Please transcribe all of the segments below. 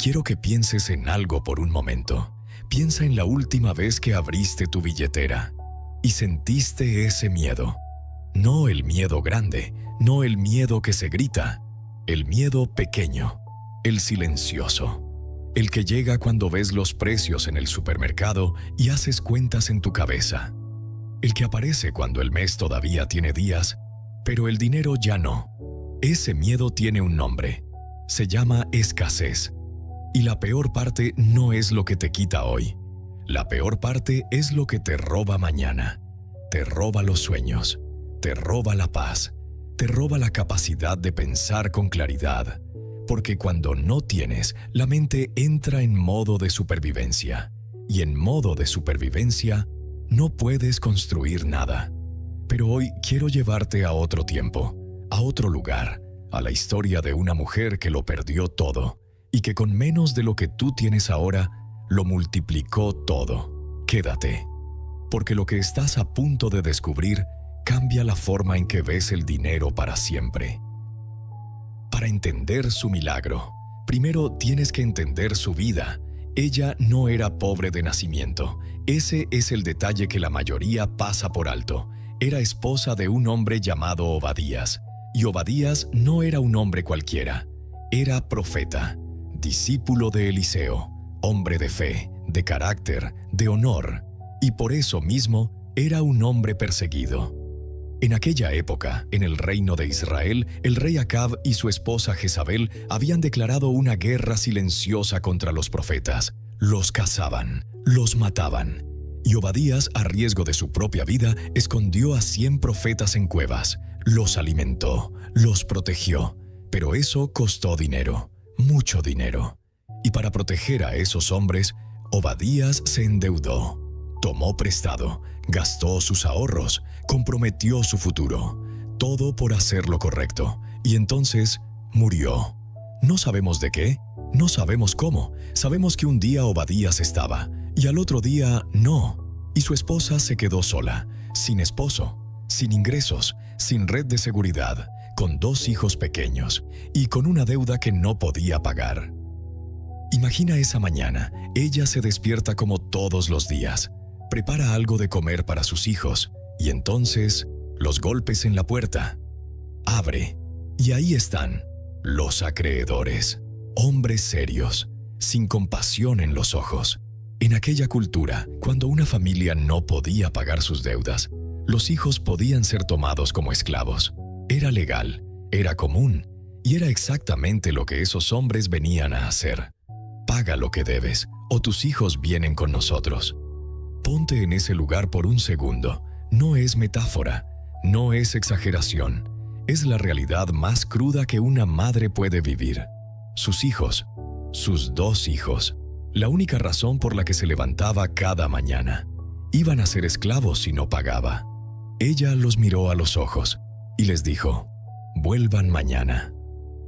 quiero que pienses en algo por un momento. Piensa en la última vez que abriste tu billetera y sentiste ese miedo. No el miedo grande, no el miedo que se grita, el miedo pequeño, el silencioso, el que llega cuando ves los precios en el supermercado y haces cuentas en tu cabeza. El que aparece cuando el mes todavía tiene días, pero el dinero ya no. Ese miedo tiene un nombre. Se llama escasez. Y la peor parte no es lo que te quita hoy. La peor parte es lo que te roba mañana. Te roba los sueños. Te roba la paz. Te roba la capacidad de pensar con claridad. Porque cuando no tienes, la mente entra en modo de supervivencia. Y en modo de supervivencia, no puedes construir nada. Pero hoy quiero llevarte a otro tiempo, a otro lugar, a la historia de una mujer que lo perdió todo y que con menos de lo que tú tienes ahora, lo multiplicó todo. Quédate, porque lo que estás a punto de descubrir cambia la forma en que ves el dinero para siempre. Para entender su milagro, primero tienes que entender su vida. Ella no era pobre de nacimiento. Ese es el detalle que la mayoría pasa por alto. Era esposa de un hombre llamado Obadías. Y Obadías no era un hombre cualquiera. Era profeta, discípulo de Eliseo, hombre de fe, de carácter, de honor. Y por eso mismo era un hombre perseguido. En aquella época, en el reino de Israel, el rey Acab y su esposa Jezabel habían declarado una guerra silenciosa contra los profetas. Los cazaban, los mataban. Y Obadías, a riesgo de su propia vida, escondió a 100 profetas en cuevas. Los alimentó, los protegió. Pero eso costó dinero, mucho dinero. Y para proteger a esos hombres, Obadías se endeudó. Tomó prestado, gastó sus ahorros, comprometió su futuro, todo por hacer lo correcto, y entonces murió. No sabemos de qué, no sabemos cómo, sabemos que un día Obadías estaba, y al otro día no, y su esposa se quedó sola, sin esposo, sin ingresos, sin red de seguridad, con 2 hijos pequeños, y con una deuda que no podía pagar. Imagina esa mañana, ella se despierta como todos los días, prepara algo de comer para sus hijos, y entonces, los golpes en la puerta. Abre, y ahí están, los acreedores, hombres serios, sin compasión en los ojos. En aquella cultura, cuando una familia no podía pagar sus deudas, los hijos podían ser tomados como esclavos. Era legal, era común, y era exactamente lo que esos hombres venían a hacer. Paga lo que debes, o tus hijos vienen con nosotros. Ponte en ese lugar por un segundo. No es metáfora, no es exageración. Es la realidad más cruda que una madre puede vivir. Sus hijos, sus 2 hijos, la única razón por la que se levantaba cada mañana. Iban a ser esclavos si no pagaba. Ella los miró a los ojos y les dijo, vuelvan mañana.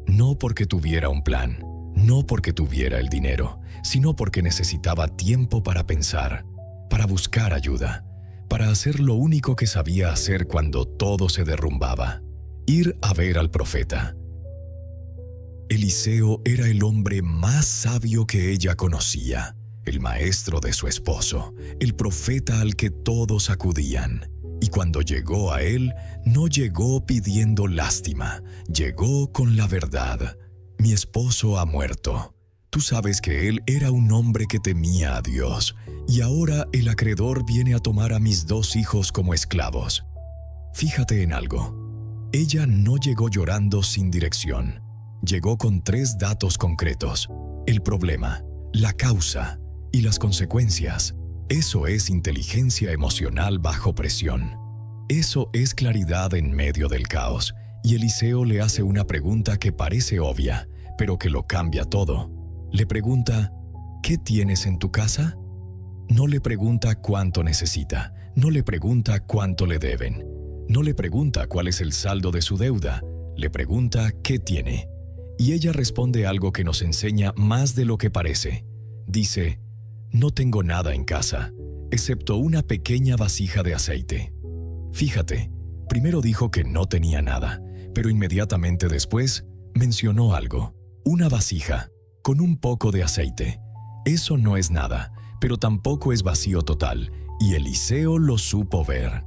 No porque tuviera un plan, no porque tuviera el dinero, sino porque necesitaba tiempo para pensar, para buscar ayuda, para hacer lo único que sabía hacer cuando todo se derrumbaba, ir a ver al profeta. Eliseo era el hombre más sabio que ella conocía, el maestro de su esposo, el profeta al que todos acudían. Y cuando llegó a él, no llegó pidiendo lástima, llegó con la verdad. Mi esposo ha muerto. Tú sabes que él era un hombre que temía a Dios, y ahora el acreedor viene a tomar a mis 2 hijos como esclavos. Fíjate en algo. Ella no llegó llorando sin dirección. Llegó con 3 datos concretos: el problema, la causa y las consecuencias. Eso es inteligencia emocional bajo presión. Eso es claridad en medio del caos. Y Eliseo le hace una pregunta que parece obvia, pero que lo cambia todo. Le pregunta, ¿qué tienes en tu casa? No le pregunta cuánto necesita, no le pregunta cuánto le deben, no le pregunta cuál es el saldo de su deuda, le pregunta qué tiene. Y ella responde algo que nos enseña más de lo que parece. Dice, no tengo nada en casa, excepto una pequeña vasija de aceite. Fíjate, primero dijo que no tenía nada, pero inmediatamente después mencionó algo, una vasija. con un poco de aceite. Eso no es nada, pero tampoco es vacío total, y Eliseo lo supo ver.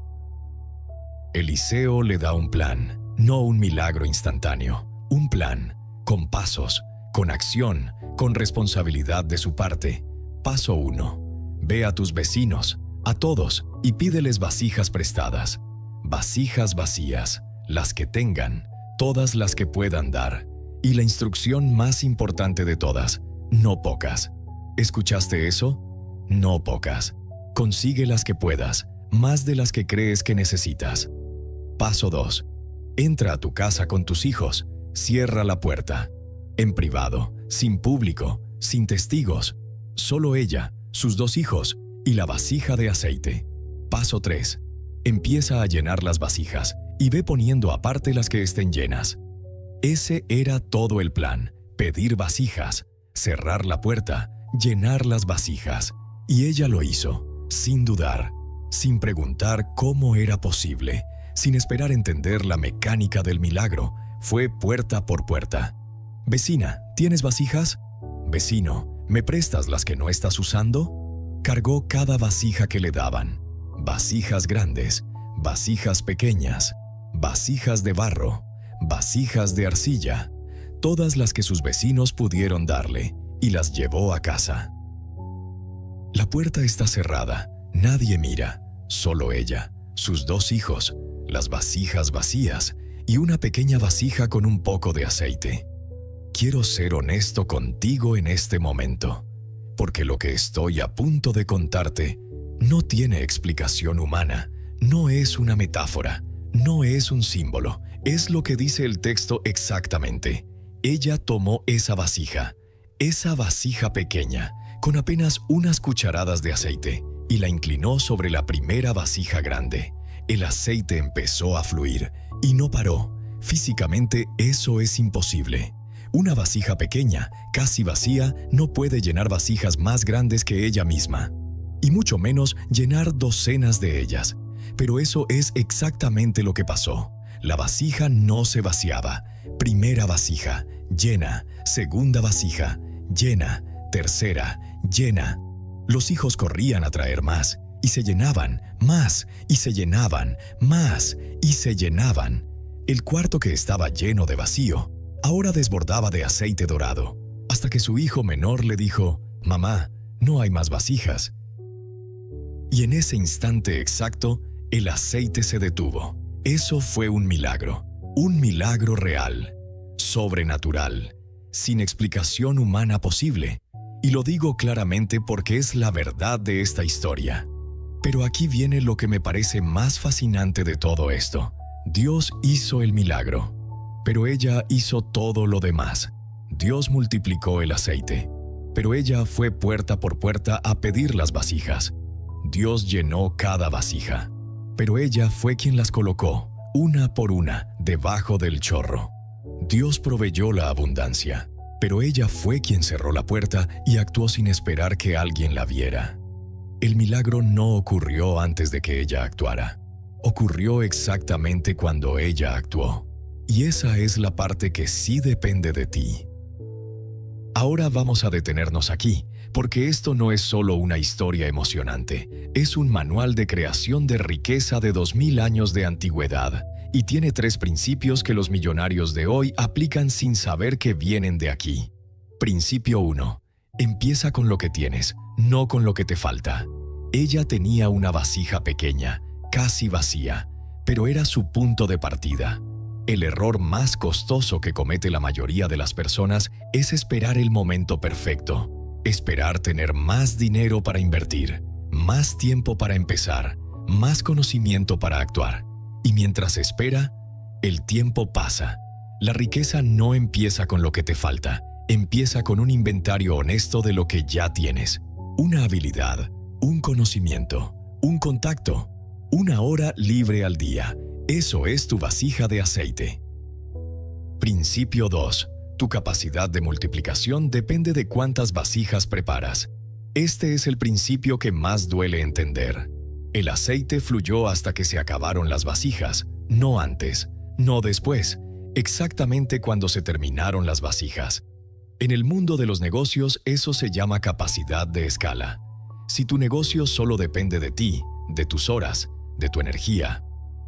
Eliseo le da un plan, no un milagro instantáneo, un plan, con pasos, con acción, con responsabilidad de su parte. Paso 1. Ve a tus vecinos, a todos, y pídeles vasijas prestadas. Vasijas vacías, las que tengan, todas las que puedan dar. Y la instrucción más importante de todas, no pocas. ¿Escuchaste eso? No pocas. Consigue las que puedas, más de las que crees que necesitas. Paso 2. Entra a tu casa con tus hijos, cierra la puerta. En privado, sin público, sin testigos. Solo ella, sus 2 hijos y la vasija de aceite. Paso 3. Empieza a llenar las vasijas y ve poniendo aparte las que estén llenas. Ese era todo el plan: pedir vasijas, cerrar la puerta, llenar las vasijas. Y ella lo hizo, sin dudar, sin preguntar cómo era posible, sin esperar entender la mecánica del milagro. Fue puerta por puerta. «Vecina, ¿tienes vasijas?» «Vecino, ¿me prestas las que no estás usando?» Cargó cada vasija que le daban. Vasijas grandes, vasijas pequeñas, vasijas de barro, vasijas de arcilla, todas las que sus vecinos pudieron darle, y las llevó a casa. La puerta está cerrada, nadie mira, solo ella, sus 2 hijos, las vasijas vacías y una pequeña vasija con un poco de aceite. Quiero ser honesto contigo en este momento, porque lo que estoy a punto de contarte no tiene explicación humana, no es una metáfora, no es un símbolo, es lo que dice el texto exactamente. Ella tomó esa vasija pequeña, con apenas unas cucharadas de aceite, y la inclinó sobre la primera vasija grande. El aceite empezó a fluir, y no paró. Físicamente eso es imposible. Una vasija pequeña, casi vacía, no puede llenar vasijas más grandes que ella misma, y mucho menos llenar docenas de ellas. Pero eso es exactamente lo que pasó. La vasija no se vaciaba. Primera vasija, llena. Segunda vasija, llena. Tercera, llena. Los hijos corrían a traer más, y se llenaban, más, y se llenaban, más, y se llenaban. El cuarto, que estaba lleno de vacío, ahora desbordaba de aceite dorado, hasta que su hijo menor le dijo: «Mamá, no hay más vasijas». Y en ese instante exacto, el aceite se detuvo. Eso fue un milagro real, sobrenatural, sin explicación humana posible. Y lo digo claramente porque es la verdad de esta historia. Pero aquí viene lo que me parece más fascinante de todo esto. Dios hizo el milagro, pero ella hizo todo lo demás. Dios multiplicó el aceite, pero ella fue puerta por puerta a pedir las vasijas. Dios llenó cada vasija, pero ella fue quien las colocó, una por una, debajo del chorro. Dios proveyó la abundancia, pero ella fue quien cerró la puerta y actuó sin esperar que alguien la viera. El milagro no ocurrió antes de que ella actuara. Ocurrió exactamente cuando ella actuó. Y esa es la parte que sí depende de ti. Ahora vamos a detenernos aquí, porque esto no es solo una historia emocionante, es un manual de creación de riqueza de 2000 años de antigüedad, y tiene 3 principios que los millonarios de hoy aplican sin saber que vienen de aquí. Principio 1. Empieza con lo que tienes, no con lo que te falta. Ella tenía una vasija pequeña, casi vacía, pero era su punto de partida. El error más costoso que comete la mayoría de las personas es esperar el momento perfecto, esperar tener más dinero para invertir, más tiempo para empezar, más conocimiento para actuar. Y mientras espera, el tiempo pasa. La riqueza no empieza con lo que te falta, empieza con un inventario honesto de lo que ya tienes. Una habilidad, un conocimiento, un contacto, una hora libre al día. Eso es tu vasija de aceite. Principio 2. Tu capacidad de multiplicación depende de cuántas vasijas preparas. Este es el principio que más duele entender. El aceite fluyó hasta que se acabaron las vasijas, no antes, no después, exactamente cuando se terminaron las vasijas. En el mundo de los negocios, eso se llama capacidad de escala. Si tu negocio solo depende de ti, de tus horas, de tu energía,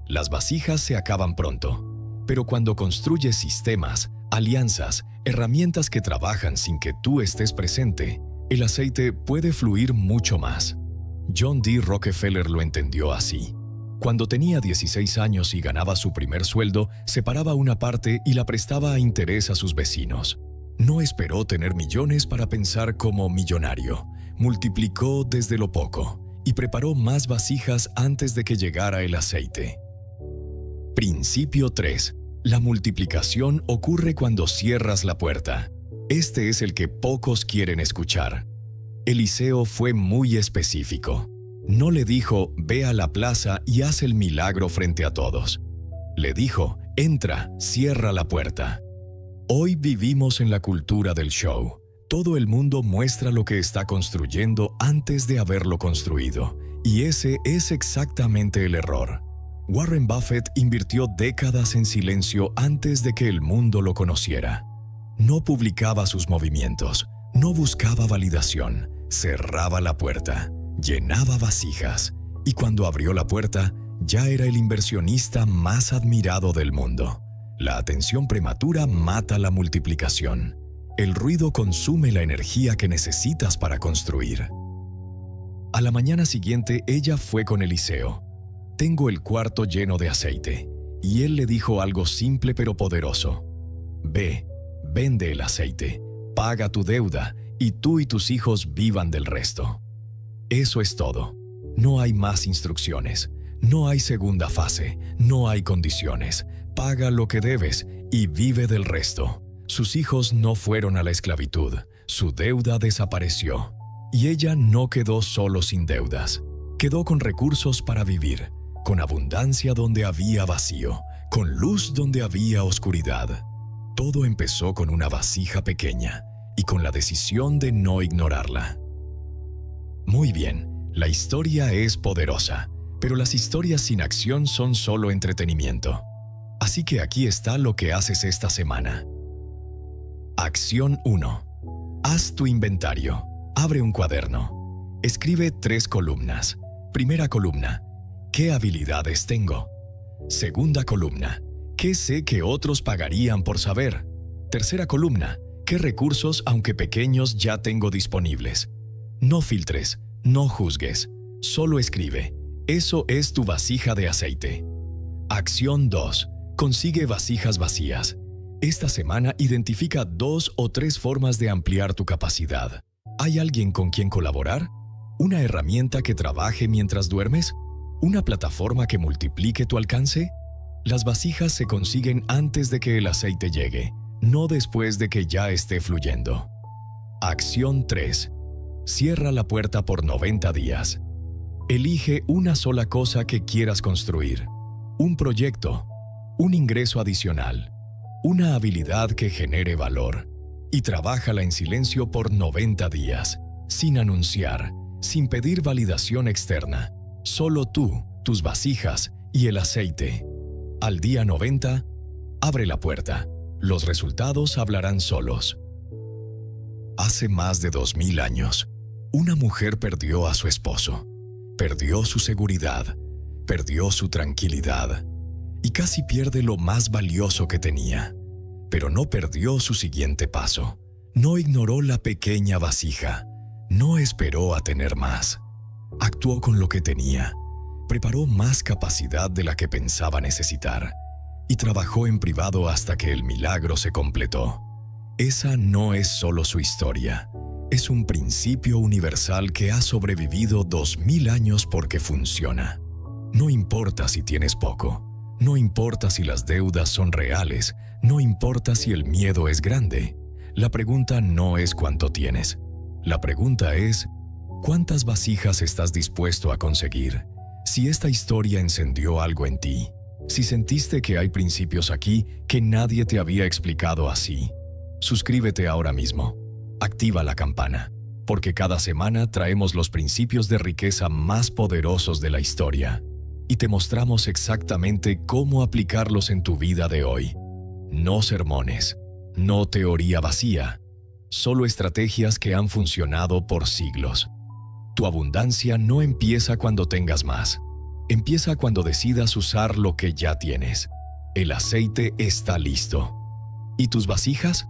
las vasijas se acaban pronto. Pero cuando construyes sistemas, alianzas, herramientas que trabajan sin que tú estés presente, el aceite puede fluir mucho más. John D. Rockefeller lo entendió así. Cuando tenía 16 años y ganaba su primer sueldo, separaba una parte y la prestaba a interés a sus vecinos. No esperó tener millones para pensar como millonario. Multiplicó desde lo poco y preparó más vasijas antes de que llegara el aceite. Principio 3. La multiplicación ocurre cuando cierras la puerta. Este es el que pocos quieren escuchar. Eliseo fue muy específico. No le dijo, ve a la plaza y haz el milagro frente a todos. Le dijo, entra, cierra la puerta. Hoy vivimos en la cultura del show. Todo el mundo muestra lo que está construyendo antes de haberlo construido. Y ese es exactamente el error. Warren Buffett invirtió décadas en silencio antes de que el mundo lo conociera. No publicaba sus movimientos, no buscaba validación, cerraba la puerta, llenaba vasijas, y cuando abrió la puerta, ya era el inversionista más admirado del mundo. La atención prematura mata la multiplicación. El ruido consume la energía que necesitas para construir. A la mañana siguiente, ella fue con Eliseo. Tengo el cuarto lleno de aceite. Y él le dijo algo simple pero poderoso. Ve, vende el aceite, paga tu deuda, y tú y tus hijos vivan del resto. Eso es todo. No hay más instrucciones. No hay segunda fase. No hay condiciones. Paga lo que debes y vive del resto. Sus hijos no fueron a la esclavitud. Su deuda desapareció. Y ella no quedó solo sin deudas. Quedó con recursos para vivir, con abundancia donde había vacío, con luz donde había oscuridad. Todo empezó con una vasija pequeña y con la decisión de no ignorarla. Muy bien, la historia es poderosa, pero las historias sin acción son solo entretenimiento. Así que aquí está lo que haces esta semana. Acción 1. Haz tu inventario. Abre un cuaderno. Escribe 3 columnas. Primera columna. ¿Qué habilidades tengo? Segunda columna. ¿Qué sé que otros pagarían por saber? Tercera columna. ¿Qué recursos, aunque pequeños, ya tengo disponibles? No filtres, no juzgues. Solo escribe. Eso es tu vasija de aceite. Acción 2. Consigue vasijas vacías. Esta semana identifica 2 o 3 formas de ampliar tu capacidad. ¿Hay alguien con quien colaborar? ¿Una herramienta que trabaje mientras duermes? ¿Una plataforma que multiplique tu alcance? Las vasijas se consiguen antes de que el aceite llegue, no después de que ya esté fluyendo. Acción 3. Cierra la puerta por 90 días. Elige una sola cosa que quieras construir. Un proyecto, un ingreso adicional, una habilidad que genere valor. Y trabájala en silencio por 90 días, sin anunciar, sin pedir validación externa. Solo tú, tus vasijas y el aceite. Al día 90, abre la puerta. Los resultados hablarán solos. Hace más de 2000 años, una mujer perdió a su esposo. Perdió su seguridad, perdió su tranquilidad y casi pierde lo más valioso que tenía. Pero no perdió su siguiente paso. No ignoró la pequeña vasija. No esperó a tener más. Actuó con lo que tenía. Preparó más capacidad de la que pensaba necesitar. Y trabajó en privado hasta que el milagro se completó. Esa no es solo su historia. Es un principio universal que ha sobrevivido 2000 años porque funciona. No importa si tienes poco. No importa si las deudas son reales. No importa si el miedo es grande. La pregunta no es cuánto tienes. La pregunta es, ¿cuántas vasijas estás dispuesto a conseguir? Si esta historia encendió algo en ti, si sentiste que hay principios aquí que nadie te había explicado así, suscríbete ahora mismo. Activa la campana, porque cada semana traemos los principios de riqueza más poderosos de la historia y te mostramos exactamente cómo aplicarlos en tu vida de hoy. No sermones, no teoría vacía, solo estrategias que han funcionado por siglos. Tu abundancia no empieza cuando tengas más. Empieza cuando decidas usar lo que ya tienes. El aceite está listo. ¿Y tus vasijas?